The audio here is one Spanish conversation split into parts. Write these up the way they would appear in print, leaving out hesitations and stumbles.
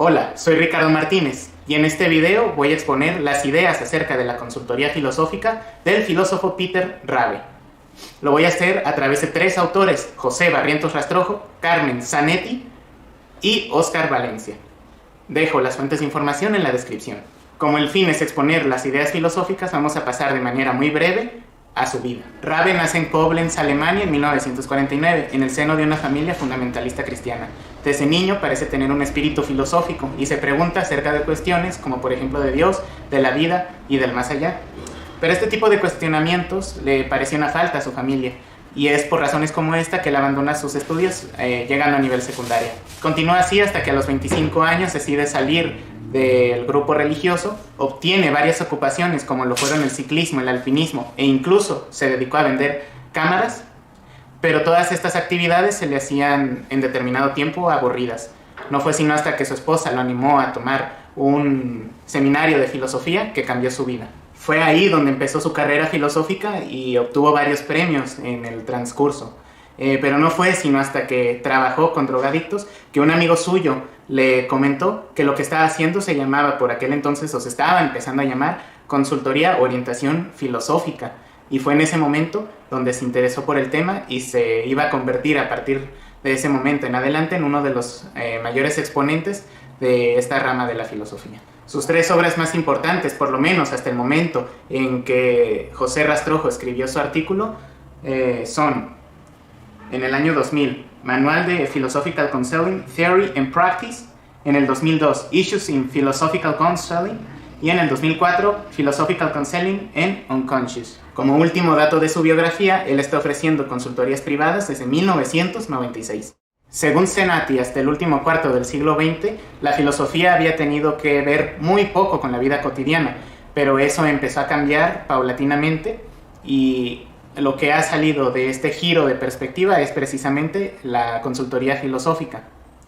Hola, soy Ricardo Martínez y en este video voy a exponer las ideas acerca de la consultoría filosófica del filósofo Peter Rabe. Lo voy a hacer a través de tres autores: José Barrientos Rastrojo, Carmen Zanetti y Óscar Valencia. Dejo las fuentes de información en la descripción. Como el fin es exponer las ideas filosóficas, vamos a pasar de manera muy breve a su vida. Rabe nace en Koblenz, Alemania, en 1949, en el seno de una familia fundamentalista cristiana. Desde niño parece tener un espíritu filosófico y se pregunta acerca de cuestiones como por ejemplo de Dios, de la vida y del más allá. Pero este tipo de cuestionamientos le pareció una falta a su familia, y es por razones como esta que él abandona sus estudios llegando a nivel secundaria. Continúa así hasta que a los 25 años decide salir del grupo religioso, obtiene varias ocupaciones como lo fueron el ciclismo, el alpinismo e incluso se dedicó a vender cámaras, pero todas estas actividades se le hacían en determinado tiempo aburridas. No fue sino hasta que su esposa lo animó a tomar un seminario de filosofía que cambió su vida. Fue ahí donde empezó su carrera filosófica y obtuvo varios premios en el transcurso. Pero no fue sino hasta que trabajó con drogadictos que un amigo suyo le comentó que lo que estaba haciendo se llamaba, por aquel entonces, o se estaba empezando a llamar, consultoría orientación filosófica. Y fue en ese momento donde se interesó por el tema y se iba a convertir a partir de ese momento en adelante en uno de los mayores exponentes de esta rama de la filosofía. Sus tres obras más importantes, por lo menos hasta el momento en que José Rastrojo escribió su artículo, son: en el año 2000, Manual de Philosophical Counseling, Theory and Practice; en el 2002, Issues in Philosophical Counseling; y en el 2004, Philosophical Counseling and Unconscious. Como último dato de su biografía, él está ofreciendo consultorías privadas desde 1996. Según Zanetti, hasta el último cuarto del siglo XX, la filosofía había tenido que ver muy poco con la vida cotidiana, pero eso empezó a cambiar paulatinamente, y lo que ha salido de este giro de perspectiva es precisamente la consultoría filosófica,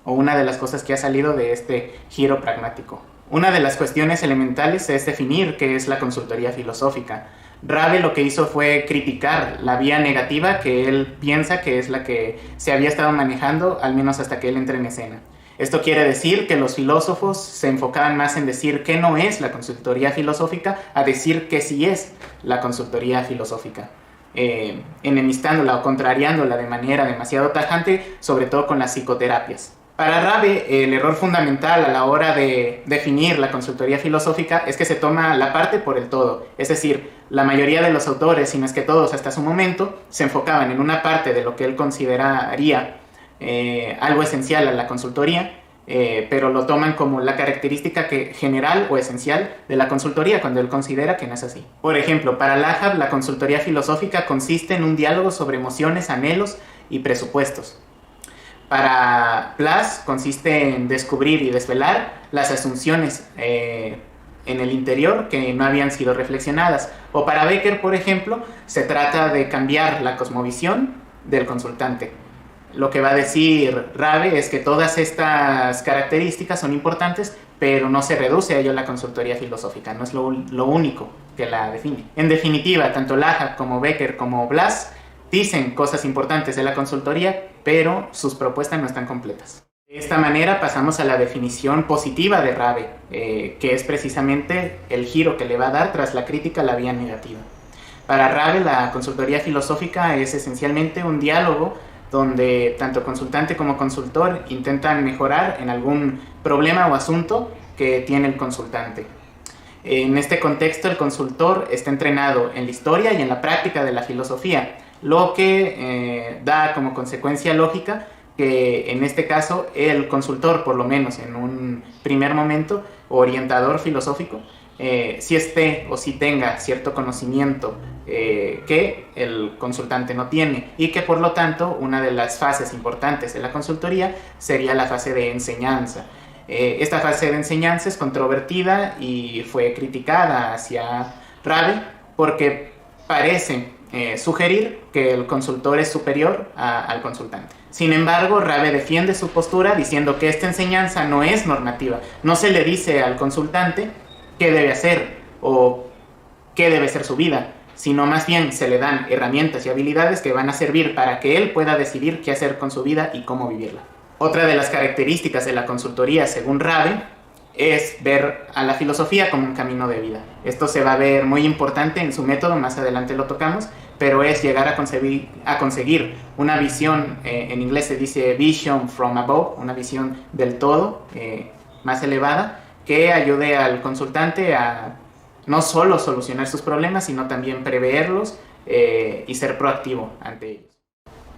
o una de las cosas que ha salido de este giro pragmático. Una de las cuestiones elementales es definir qué es la consultoría filosófica. Rabe lo que hizo fue criticar la vía negativa que él piensa que es la que se había estado manejando, al menos hasta que él entra en escena. Esto quiere decir que los filósofos se enfocaban más en decir qué no es la consultoría filosófica a decir qué sí es la consultoría filosófica, enemistándola o contrariándola de manera demasiado tajante, sobre todo con las psicoterapias. Para Rabe, el error fundamental a la hora de definir la consultoría filosófica es que se toma la parte por el todo. Es decir, la mayoría de los autores, si no es que todos hasta su momento, se enfocaban en una parte de lo que él consideraría algo esencial a la consultoría, pero lo toman como la característica general o esencial de la consultoría, cuando él considera que no es así. Por ejemplo, para Lahab, la consultoría filosófica consiste en un diálogo sobre emociones, anhelos y presupuestos. Para Plas consiste en descubrir y desvelar las asunciones en el interior que no habían sido reflexionadas. O para Becker, por ejemplo, se trata de cambiar la cosmovisión del consultante. Lo que va a decir Rabe es que todas estas características son importantes, pero no se reduce a ello la consultoría filosófica, no es lo único que la define. En definitiva, tanto Lahab como Becker como Blas dicen cosas importantes de la consultoría, pero sus propuestas no están completas. De esta manera pasamos a la definición positiva de Rabe, que es precisamente el giro que le va a dar tras la crítica a la vía negativa. Para Rabe, la consultoría filosófica es esencialmente un diálogo donde tanto consultante como consultor intentan mejorar en algún problema o asunto que tiene el consultante. En este contexto, el consultor está entrenado en la historia y en la práctica de la filosofía, lo que da como consecuencia lógica que en este caso el consultor, por lo menos en un primer momento, o orientador filosófico, si esté o si tenga cierto conocimiento que el consultante no tiene, y que por lo tanto una de las fases importantes de la consultoría sería la fase de enseñanza. Esta fase de enseñanza es controvertida y fue criticada hacia Rabe porque parece sugerir que el consultor es superior al consultante. Sin embargo, Rabe defiende su postura diciendo que esta enseñanza no es normativa. No se le dice al consultante qué debe hacer o qué debe ser su vida, sino más bien se le dan herramientas y habilidades que van a servir para que él pueda decidir qué hacer con su vida y cómo vivirla. Otra de las características de la consultoría, según Rabe, es ver a la filosofía como un camino de vida. Esto se va a ver muy importante en su método, más adelante lo tocamos, pero es llegar a conseguir una visión, en inglés se dice vision from above, una visión del todo, más elevada, que ayude al consultante a no solo solucionar sus problemas, sino también preverlos y ser proactivo ante ellos.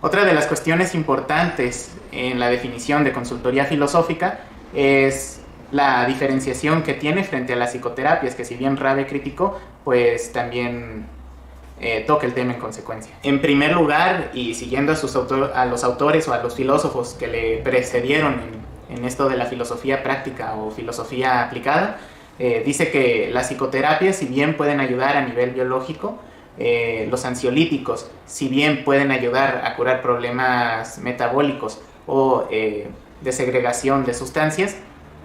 Otra de las cuestiones importantes en la definición de consultoría filosófica es la diferenciación que tiene frente a las psicoterapias, que si bien Rabe criticó, pues también toca el tema en consecuencia. En primer lugar, y siguiendo a los autores o a los filósofos que le precedieron en esto de la filosofía práctica o filosofía aplicada, dice que las psicoterapias, si bien pueden ayudar a nivel biológico, los ansiolíticos, si bien pueden ayudar a curar problemas metabólicos o de segregación de sustancias,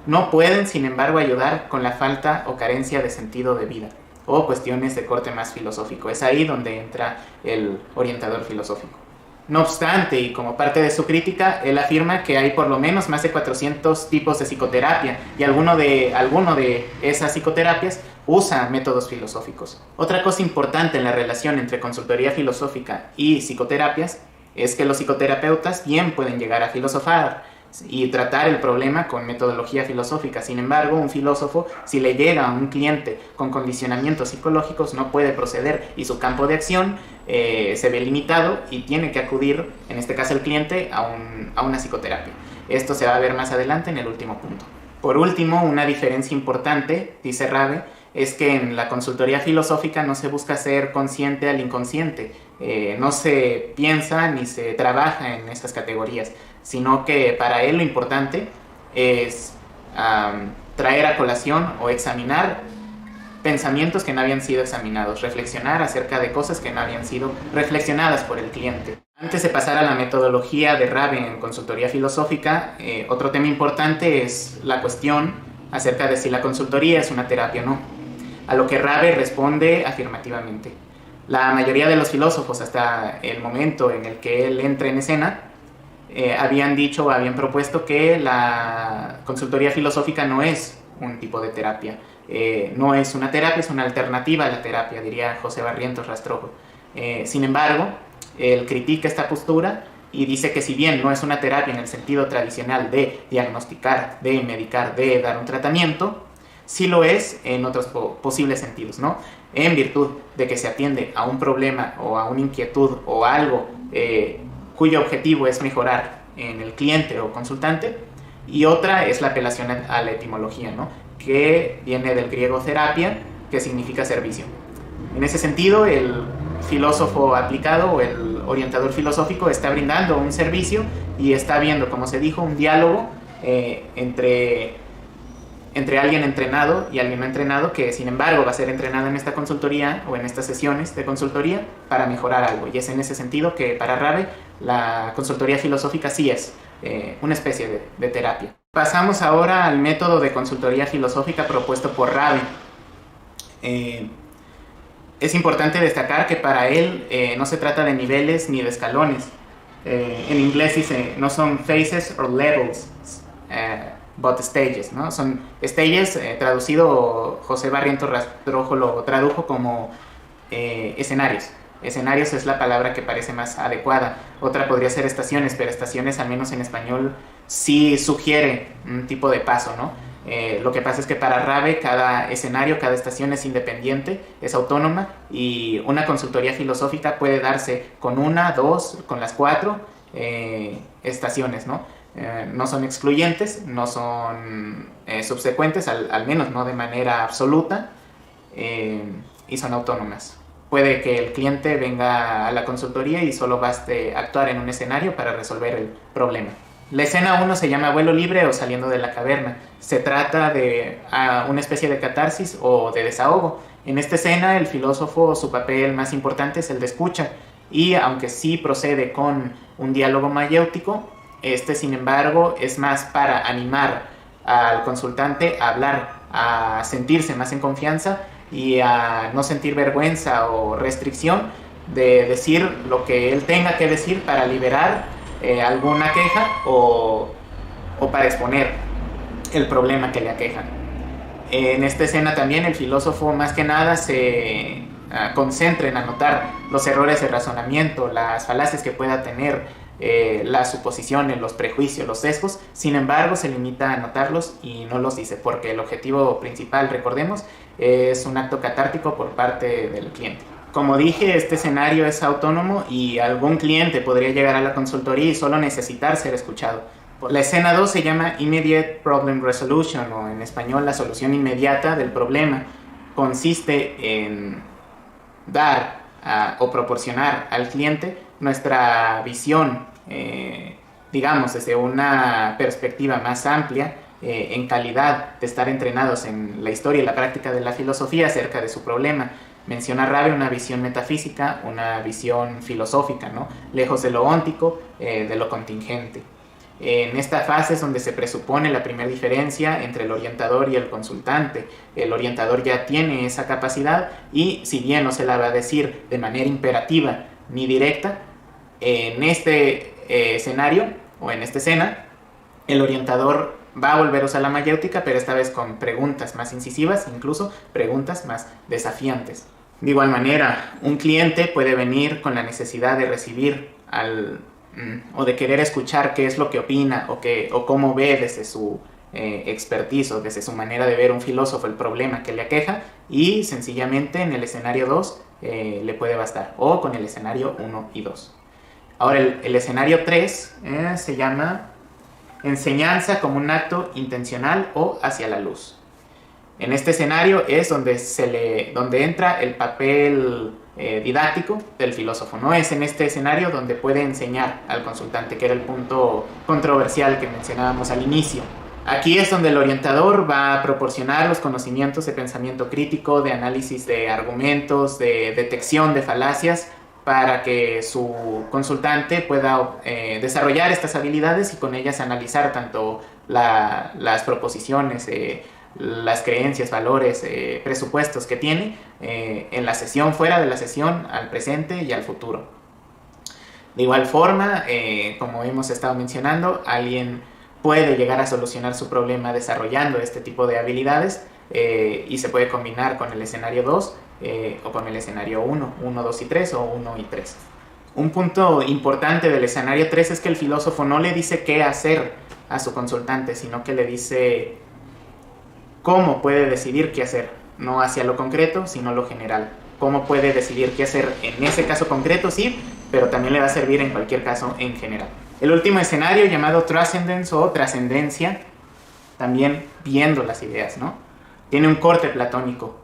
no pueden, sin embargo, ayudar con la falta o carencia de sentido de vida o cuestiones de corte más filosófico. Es ahí donde entra el orientador filosófico. No obstante, y como parte de su crítica, él afirma que hay por lo menos más de 400 tipos de psicoterapia y alguno de esas psicoterapias usa métodos filosóficos. Otra cosa importante en la relación entre consultoría filosófica y psicoterapias es que los psicoterapeutas bien pueden llegar a filosofar y tratar el problema con metodología filosófica. Sin embargo, un filósofo, si le llega a un cliente con condicionamientos psicológicos, no puede proceder y su campo de acción se ve limitado y tiene que acudir, en este caso el cliente, a una psicoterapia. Esto se va a ver más adelante en el último punto. Por último, una diferencia importante, dice Rabe, es que en la consultoría filosófica no se busca ser consciente al inconsciente, no se piensa ni se trabaja en esas categorías, sino que para él lo importante es traer a colación o examinar pensamientos que no habían sido examinados, reflexionar acerca de cosas que no habían sido reflexionadas por el cliente. Antes de pasar a la metodología de Rabe en consultoría filosófica, otro tema importante es la cuestión acerca de si la consultoría es una terapia o no, a lo que Rabe responde afirmativamente. La mayoría de los filósofos, hasta el momento en el que él entra en escena, habían dicho o habían propuesto que la consultoría filosófica no es un tipo de terapia. No es una terapia, es una alternativa a la terapia, diría José Barrientos Rastrojo. Sin embargo, él critica esta postura y dice que si bien no es una terapia en el sentido tradicional de diagnosticar, de medicar, de dar un tratamiento, sí lo es en otros posibles sentidos, ¿no? En virtud de que se atiende a un problema o a una inquietud o a algo cuyo objetivo es mejorar en el cliente o consultante, y otra es la apelación a la etimología, ¿no? Que viene del griego terapia, que significa servicio. En ese sentido, el filósofo aplicado o el orientador filosófico está brindando un servicio y está viendo, como se dijo, un diálogo entre alguien entrenado y alguien no entrenado, que sin embargo va a ser entrenado en esta consultoría o en estas sesiones de consultoría para mejorar algo. Y es en ese sentido que para Rabe la consultoría filosófica sí es una especie de terapia. Pasamos ahora al método de consultoría filosófica propuesto por Rabe. Es importante destacar que para él no se trata de niveles ni de escalones. En inglés dice, no son phases or levels, but stages, ¿no? Son stages, traducido, José Barrientos Rastrojo lo tradujo como escenarios. Escenarios es la palabra que parece más adecuada. Otra podría ser estaciones, pero estaciones, al menos en español, sí sugiere un tipo de paso, ¿no? Lo que pasa es que para Rabe cada escenario, cada estación es independiente, es autónoma, y una consultoría filosófica puede darse con una, dos, con las 4 estaciones, ¿no? No son excluyentes, no son subsecuentes, al menos no de manera absoluta, y son autónomas. Puede que el cliente venga a la consultoría y solo baste actuar en un escenario para resolver el problema. La escena 1 se llama vuelo libre o saliendo de la caverna. Se trata de una especie de catarsis o de desahogo. En esta escena el filósofo, su papel más importante es el de escucha, y aunque sí procede con un diálogo mayéutico, sin embargo es más para animar al consultante a hablar, a sentirse más en confianza y a no sentir vergüenza o restricción de decir lo que él tenga que decir para liberar alguna queja o o para exponer el problema que le aqueja. En esta escena también el filósofo más que nada se concentra en anotar los errores de razonamiento, las falacias que pueda tener, las suposiciones, los prejuicios, los sesgos. Sin embargo, se limita a anotarlos y no los dice, porque el objetivo principal, recordemos, es un acto catártico por parte del cliente. Como dije, este escenario es autónomo y algún cliente podría llegar a la consultoría y solo necesitar ser escuchado. La escena 2 se llama Immediate Problem Resolution, o en español la solución inmediata del problema. Consiste en dar o proporcionar al cliente nuestra visión, digamos, desde una perspectiva más amplia, en calidad de estar entrenados en la historia y la práctica de la filosofía acerca de su problema. Menciona Rabe una visión metafísica, una visión filosófica, ¿no? Lejos de lo óntico, de lo contingente. En esta fase es donde se presupone la primera diferencia entre el orientador y el consultante. El orientador ya tiene esa capacidad y, si bien no se la va a decir de manera imperativa ni directa, en este escenario o en esta escena, el orientador va a volver a usar la mayéutica, pero esta vez con preguntas más incisivas, incluso preguntas más desafiantes. De igual manera, un cliente puede venir con la necesidad de recibir o de querer escuchar qué es lo que opina o cómo ve desde su expertise o desde su manera de ver un filósofo el problema que le aqueja, y sencillamente en el escenario 2 le puede bastar, o con el escenario 1 y 2. Ahora el escenario 3 se llama enseñanza como un acto intencional o hacia la luz. En este escenario es donde entra el papel didáctico del filósofo. No es en este escenario donde puede enseñar al consultante, que era el punto controversial que mencionábamos al inicio. Aquí es donde el orientador va a proporcionar los conocimientos de pensamiento crítico, de análisis de argumentos, de detección de falacias, para que su consultante pueda desarrollar estas habilidades y con ellas analizar tanto las proposiciones, las creencias, valores, presupuestos que tiene en la sesión, fuera de la sesión, al presente y al futuro. De igual forma, como hemos estado mencionando, alguien puede llegar a solucionar su problema desarrollando este tipo de habilidades y se puede combinar con el escenario 2 o con el escenario 1, 2 y 3 o 1 y 3. Un punto importante del escenario 3 es que el filósofo no le dice qué hacer a su consultante, sino que le dice cómo puede decidir qué hacer, no hacia lo concreto, sino lo general. Cómo puede decidir qué hacer en ese caso concreto, sí, pero también le va a servir en cualquier caso en general. El último escenario, llamado Transcendence o trascendencia, también viendo las ideas, ¿no? Tiene un corte platónico.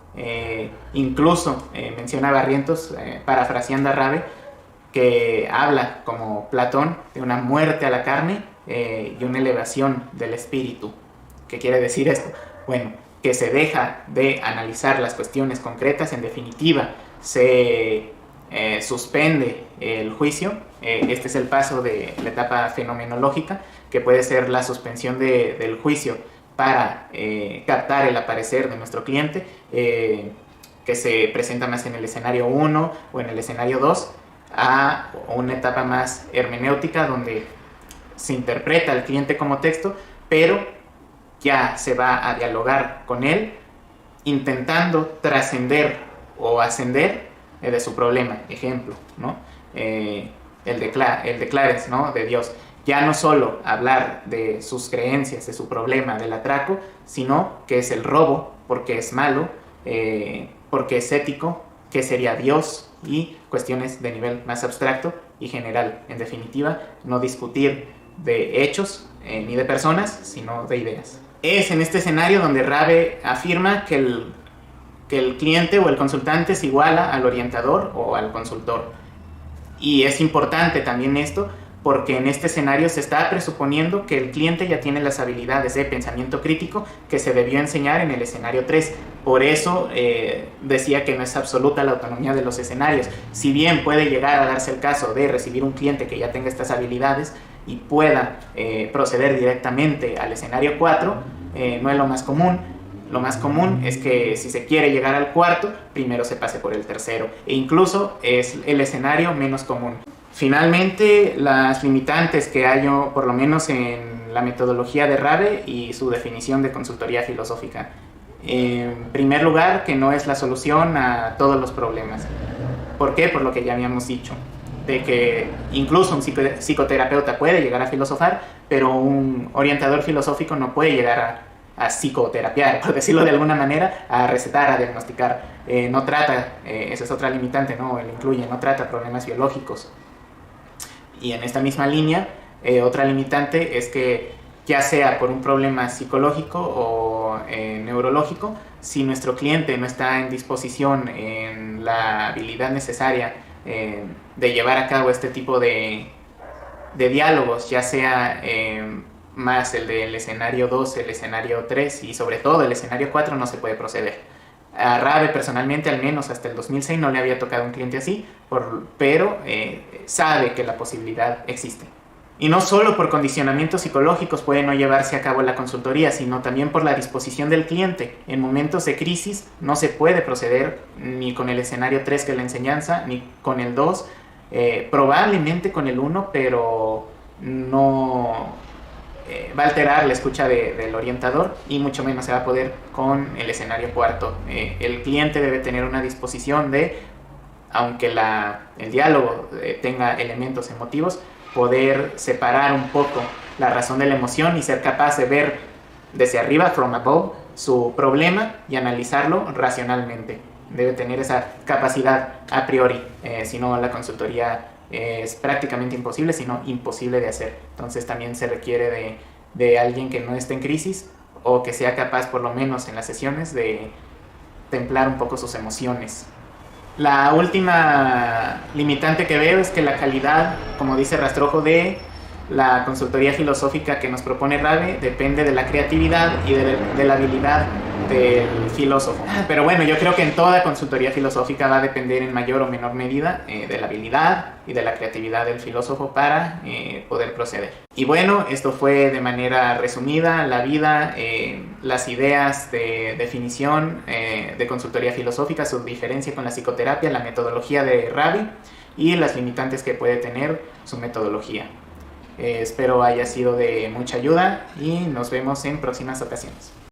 Incluso menciona Barrientos, parafraseando a Rabe, que habla como Platón de una muerte a la carne y una elevación del espíritu. ¿Qué quiere decir esto? Bueno, que se deja de analizar las cuestiones concretas, en definitiva, se suspende el juicio. Este es el paso de la etapa fenomenológica, que puede ser la suspensión del juicio para captar el aparecer de nuestro cliente, que se presenta más en el escenario 1 o en el escenario 2, a una etapa más hermenéutica, donde se interpreta al cliente como texto, pero ya se va a dialogar con él, intentando trascender o ascender de su problema. Ejemplo, ¿no? El de Clarence, ¿no? De Dios. Ya no solo hablar de sus creencias, de su problema del atraco, sino que es el robo, porque es malo, porque es ético, que sería Dios, y cuestiones de nivel más abstracto y general. En definitiva, no discutir de hechos ni de personas, sino de ideas. Es en este escenario donde Rabe afirma que el cliente o el consultante se iguala al orientador o al consultor. Y es importante también esto, porque en este escenario se está presuponiendo que el cliente ya tiene las habilidades de pensamiento crítico que se debió enseñar en el escenario 3. Por eso decía que no es absoluta la autonomía de los escenarios. Si bien puede llegar a darse el caso de recibir un cliente que ya tenga estas habilidades y pueda proceder directamente al escenario 4, no es lo más común. Lo más común es que si se quiere llegar al cuarto, primero se pase por el tercero, e incluso es el escenario menos común. Finalmente, las limitantes que hay, por lo menos en la metodología de Rabe y su definición de consultoría filosófica. En primer lugar, que no es la solución a todos los problemas. ¿Por qué? Por lo que ya habíamos dicho, de que incluso un psicoterapeuta puede llegar a filosofar, pero un orientador filosófico no puede llegar a psicoterapiar, por decirlo de alguna manera, a recetar, a diagnosticar. No trata, esa es otra limitante, ¿no? Él incluye, no trata problemas biológicos. Y en esta misma línea, otra limitante es que ya sea por un problema psicológico o neurológico, si nuestro cliente no está en disposición, en la habilidad necesaria de llevar a cabo este tipo de diálogos, ya sea más el del escenario 2, el escenario 3 y sobre todo el escenario 4, no se puede proceder. A Rabe personalmente, al menos hasta el 2006, no le había tocado un cliente así, pero sabe que la posibilidad existe. Y no solo por condicionamientos psicológicos puede no llevarse a cabo la consultoría, sino también por la disposición del cliente. En momentos de crisis no se puede proceder ni con el escenario 3, que es la enseñanza, ni con el 2, probablemente con el 1, pero no va a alterar la escucha del orientador y mucho menos se va a poder con el escenario 4. El cliente debe tener una disposición de, aunque el diálogo tenga elementos emotivos, poder separar un poco la razón de la emoción y ser capaz de ver desde arriba, from above, su problema y analizarlo racionalmente. Debe tener esa capacidad a priori, si no la consultoría es prácticamente imposible, sino imposible de hacer. Entonces también se requiere de alguien que no esté en crisis o que sea capaz, por lo menos en las sesiones, de templar un poco sus emociones. La última limitante que veo es que la calidad, como dice Rastrojo, de la consultoría filosófica que nos propone Rabe depende de la creatividad y de la habilidad del filósofo. Pero bueno, yo creo que en toda consultoría filosófica va a depender en mayor o menor medida de la habilidad y de la creatividad del filósofo para poder proceder. Y bueno, esto fue de manera resumida la vida, las ideas de definición de consultoría filosófica, su diferencia con la psicoterapia, la metodología de Rabe y las limitantes que puede tener su metodología. Espero haya sido de mucha ayuda y nos vemos en próximas ocasiones.